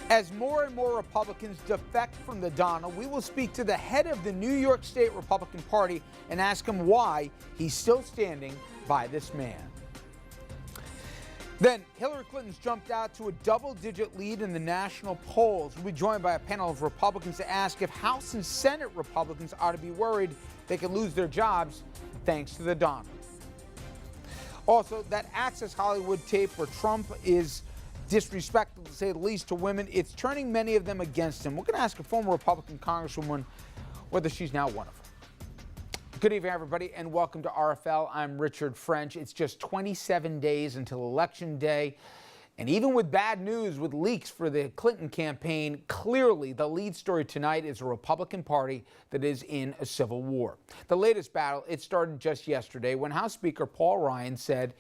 As more and more Republicans defect from the Donald, we will speak to the head of the New York State Republican Party and ask him why he's still standing by this man. Then Hillary Clinton's jumped out to a double-digit lead in the national polls. We'll be joined by a panel of Republicans to ask if House and Senate Republicans ought to be worried they could lose their jobs thanks to the Donald. Also, that Access Hollywood tape where Trump is disrespectful, to say the least, to women, it's turning many of them against him. We're going to ask a former Republican congresswoman whether she's now one of them. Good evening, everybody, and welcome to RFL. I'm Richard French. It's just 27 days until Election Day, and even with bad news, with leaks for the Clinton campaign, clearly the lead story tonight is a Republican Party that is in a civil war. The latest battle, it started just yesterday when House Speaker Paul Ryan said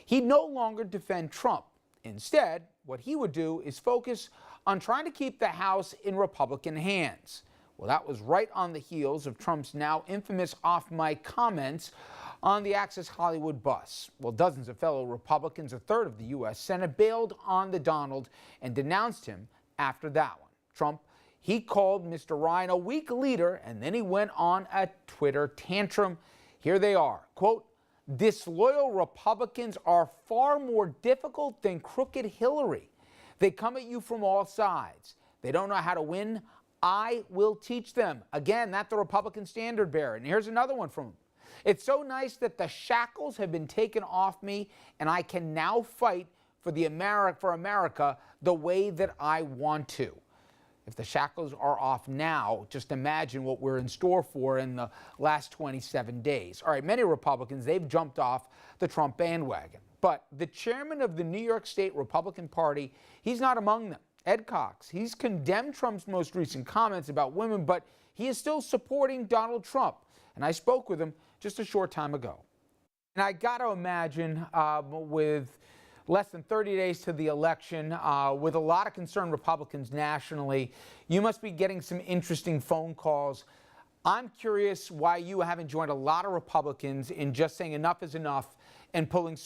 he'd no longer defend Trump. Instead, what he would do is focus on trying to keep the House in Republican hands. Well, that was right on the heels of Trump's now infamous off-mic comments on the Access Hollywood bus. Well, dozens of fellow Republicans, a third of the U.S. Senate, bailed on the Donald and denounced him after that one. Trump, he called Mr. Ryan a weak leader, and then he went on a Twitter tantrum. Here they are, quote, "Disloyal Republicans are far more difficult than crooked Hillary. They come at you from all sides. They don't know how to win. I will teach them." Again, that's the Republican standard bearer. And here's another one from him. "It's so nice that the shackles have been taken off me and I can now fight for America the way that I want to." If the shackles are off now, just imagine what we're in store for in the last 27 days. All right, many Republicans, they've jumped off the Trump bandwagon. But the chairman of the New York State Republican Party, he's not among them. Ed Cox, he's condemned Trump's most recent comments about women, but he is still supporting Donald Trump. And I spoke with him just a short time ago. And I got to imagine with less than 30 days to the election, with a lot of concerned Republicans nationally, you must be getting some interesting phone calls. I'm curious why you haven't joined a lot of Republicans in just saying enough is enough and pulling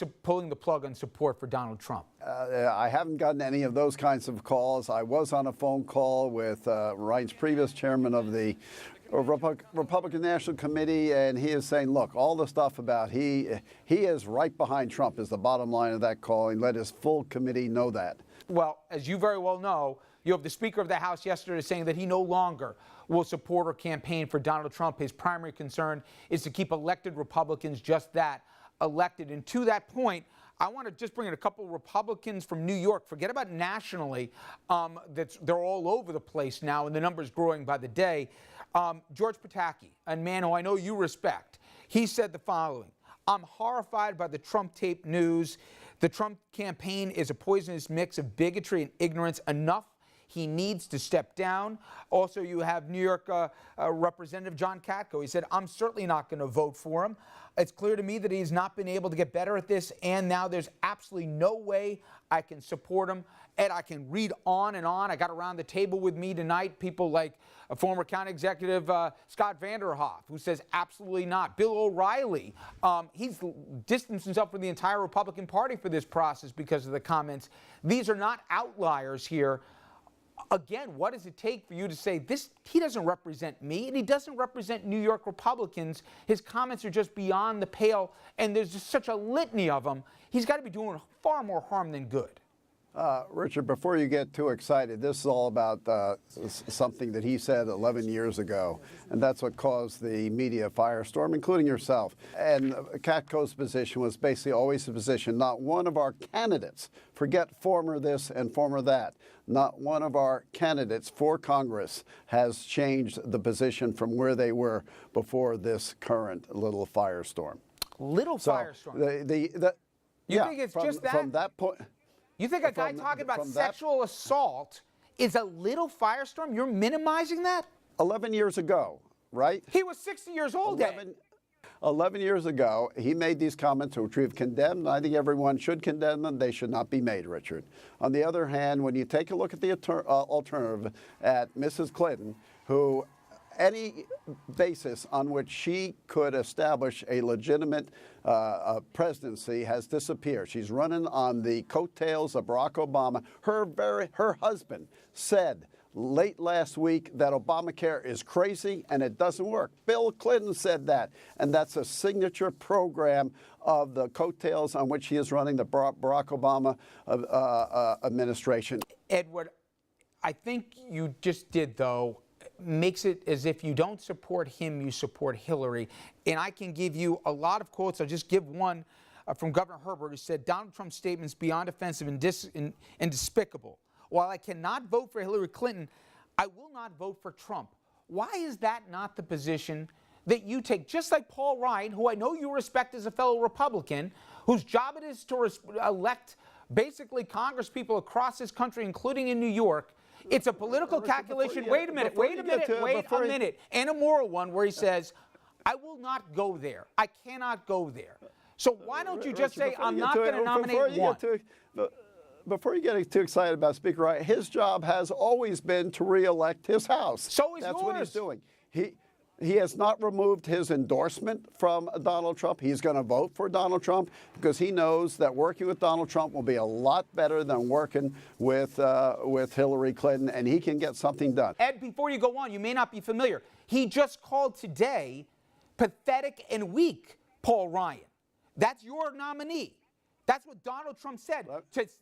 the plug on support for Donald Trump. I haven't gotten any of those kinds of calls. I was on a phone call with Ryan's previous chairman of the Republican National Committee, and he is saying, look, all the stuff about he is right behind Trump is the bottom line of that call, and let his full committee know that. Well, as you very well know, you have the Speaker of the House yesterday saying that he no longer will support or campaign for Donald Trump. His primary concern is to keep elected Republicans just that, elected. And to that point, I want to just bring in a couple of Republicans from New York. Forget about nationally. They're all over the place now, and the number's growing by the day. George Pataki, a man who I know you respect, he said the following: "I'm horrified by the Trump tape news. The Trump campaign is a poisonous mix of bigotry and ignorance. Enough. He needs to step down." Also, you have New York Representative John Katko. He said, "I'm certainly not going to vote for him. It's clear to me that he's not been able to get better at this, and now there's absolutely no way I can support him." Ed, I can read on and on. I got around the table with me tonight people like a former county executive, Scott Vanderhoff, who says absolutely not. Bill O'Reilly, he's distanced himself from the entire Republican Party for this process because of the comments. These are not outliers here. Again, what does it take for you to say this? He doesn't represent me, and he doesn't represent New York Republicans. His comments are just beyond the pale, and there's just such a litany of them. He's got to be doing far more harm than good. Richard, before you get too excited, this is all about something that he said 11 years ago, and that's what caused the media firestorm, including yourself. And Katko's position was basically always the position, not one of our candidates, forget former this and former that, not one of our candidates for Congress has changed the position from where they were before this current little firestorm. Firestorm? You think it's just that? From that point... You think a guy talking about sexual assault is a little firestorm? You're minimizing that? 11 years ago, right? He was 60 years old then. 11 years ago, he made these comments which we've condemned, and I think everyone should condemn them. They should not be made, Richard. On the other hand, when you take a look at the alternative at Mrs. Clinton, who any basis on which she could establish a legitimate presidency has disappeared. She's running on the coattails of Barack Obama. Her husband said late last week that Obamacare is crazy and it doesn't work. Bill Clinton said that, and that's a signature program of the coattails on which he is running the Barack Obama administration. Edward, I think you just did, though, makes it as if you don't support him, you support Hillary. And I can give you a lot of quotes. I'll just give one from Governor Herbert, who said, Donald Trump's statements beyond offensive and despicable. While I cannot vote for Hillary Clinton, I will not vote for Trump. Why is that not the position that you take? Just like Paul Ryan, who I know you respect as a fellow Republican, whose job it is to elect basically Congress people across this country, including in New York. It's a political calculation. Wait a minute. And a moral one where he says, I will not go there. I cannot go there. So why don't you just say, I'm not going to nominate one? Before you get too excited about Speaker Ryan, his job has always been to re-elect his House. So is yours. That's what he's doing. He has not removed his endorsement from Donald Trump. He's going to vote for Donald Trump because he knows that working with Donald Trump will be a lot better than working with Hillary Clinton, and he can get something done. Ed, before you go on, you may not be familiar. He just called today pathetic and weak Paul Ryan. That's your nominee. That's what Donald Trump said.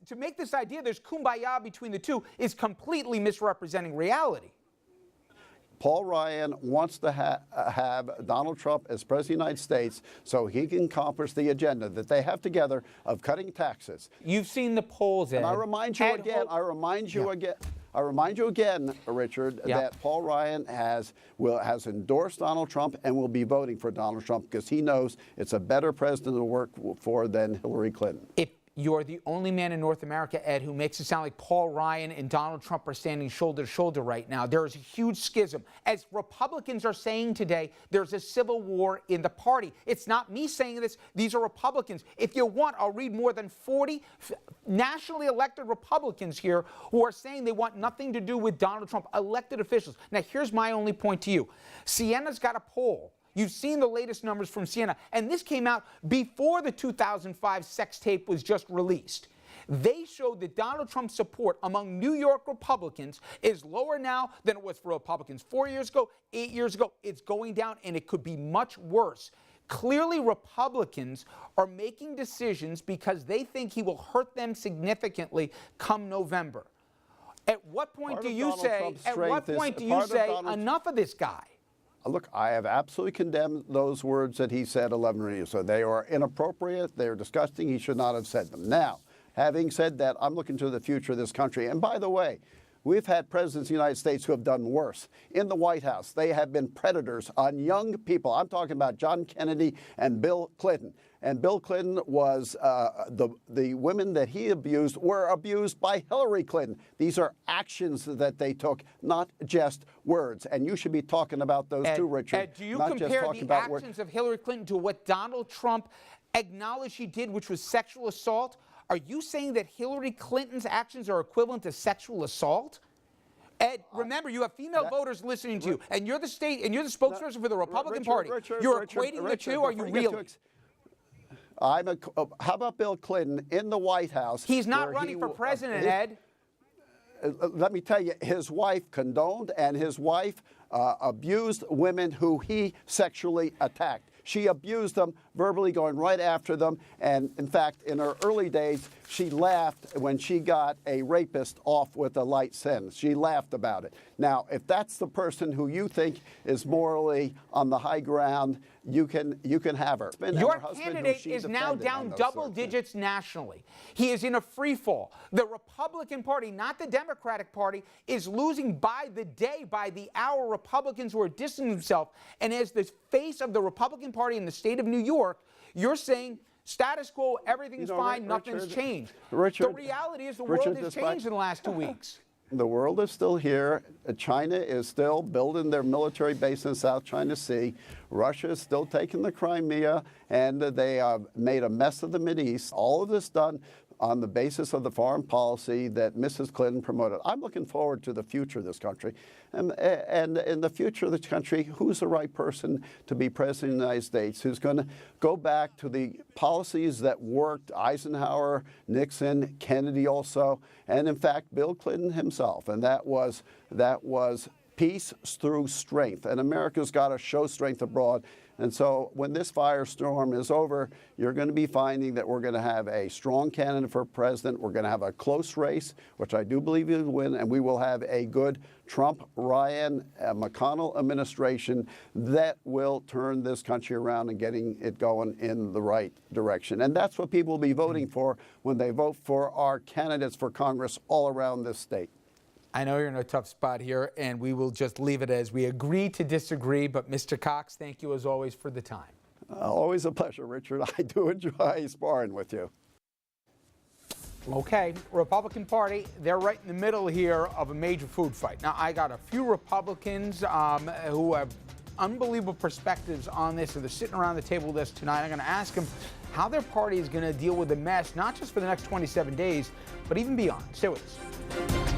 To make this idea there's kumbaya between the two is completely misrepresenting reality. Paul Ryan wants to have Donald Trump as President of the United States so he can accomplish the agenda that they have together of cutting taxes. You've seen the polls, Ed. And I remind you again, Richard, that Paul Ryan has endorsed Donald Trump and will be voting for Donald Trump because he knows it's a better president to work for than Hillary Clinton. If you're the only man in North America, Ed, who makes it sound like Paul Ryan and Donald Trump are standing shoulder to shoulder right now. There is a huge schism. As Republicans are saying today, there's a civil war in the party. It's not me saying this. These are Republicans. If you want, I'll read more than 40 nationally elected Republicans here who are saying they want nothing to do with Donald Trump, elected officials. Now, here's my only point to you. Sienna's got a poll. You've seen the latest numbers from Siena, and this came out before the 2005 sex tape was just released. They showed that Donald Trump's support among New York Republicans is lower now than it was for Republicans 4 years ago, 8 years ago. It's going down, and it could be much worse. Clearly, Republicans are making decisions because they think he will hurt them significantly come November. At what point do you say, enough of this guy? Look, I have absolutely condemned those words that he said 11 years ago. They are inappropriate. They are disgusting. He should not have said them. Now, having said that, I'm looking to the future of this country. And by the way, we've had presidents of the United States who have done worse. In the White House, they have been predators on young people. I'm talking about John Kennedy and Bill Clinton. And Bill Clinton was, the women that he abused were abused by Hillary Clinton. These are actions that they took, not just words. And you should be talking about those too, Richard. Ed, do you compare the actions of Hillary Clinton to what Donald Trump acknowledged he did, which was sexual assault? Are you saying that Hillary Clinton's actions are equivalent to sexual assault? Ed, remember, you have female voters listening to you, and you're the spokesperson for the Republican Party. You're equating the two, are you really? How about Bill Clinton in the White House? He's not running for president, Ed. Let me tell you, his wife condoned and his wife abused women who he sexually attacked. She abused them, verbally going right after them. And in fact, in her early days, she laughed when she got a rapist off with a light sentence. She laughed about it. Now, if that's the person who you think is morally on the high ground, you can have her. Your candidate is now down double digits nationally. He is in a free fall. The Republican Party, not the Democratic Party, is losing by the day, by the hour. Republicans who are distancing themselves. And as the face of the Republican Party in the state of New York, you're saying status quo, everything's fine, nothing's changed. The reality is the world has changed in the last 2 weeks. The world is still here. China is still building their military base in the South China Sea. Russia is still taking the Crimea, and they made a mess of the Mideast. All of this done on the basis of the foreign policy that Mrs. Clinton promoted. I'm looking forward to the future of this country. And in the future of this country, who's the right person to be president of the United States? Who's going to go back to the policies that worked, Eisenhower, Nixon, Kennedy also, and in fact, Bill Clinton himself. And that was peace through strength. And America's got to show strength abroad. And so when this firestorm is over, you're going to be finding that we're going to have a strong candidate for president. We're going to have a close race, which I do believe he will win, and we will have a good Trump, Ryan, McConnell administration that will turn this country around and getting it going in the right direction. And that's what people will be voting for when they vote for our candidates for Congress all around this state. I know you're in a tough spot here, and we will just leave it as we agree to disagree. But Mr. Cox, thank you as always for the time. Always a pleasure, Richard. I do enjoy sparring with you. Okay, Republican Party, they're right in the middle here of a major food fight. Now, I got a few Republicans who have unbelievable perspectives on this, and they're sitting around the table with us tonight. I'm going to ask them how their party is going to deal with the mess, not just for the next 27 days, but even beyond. Stay with us.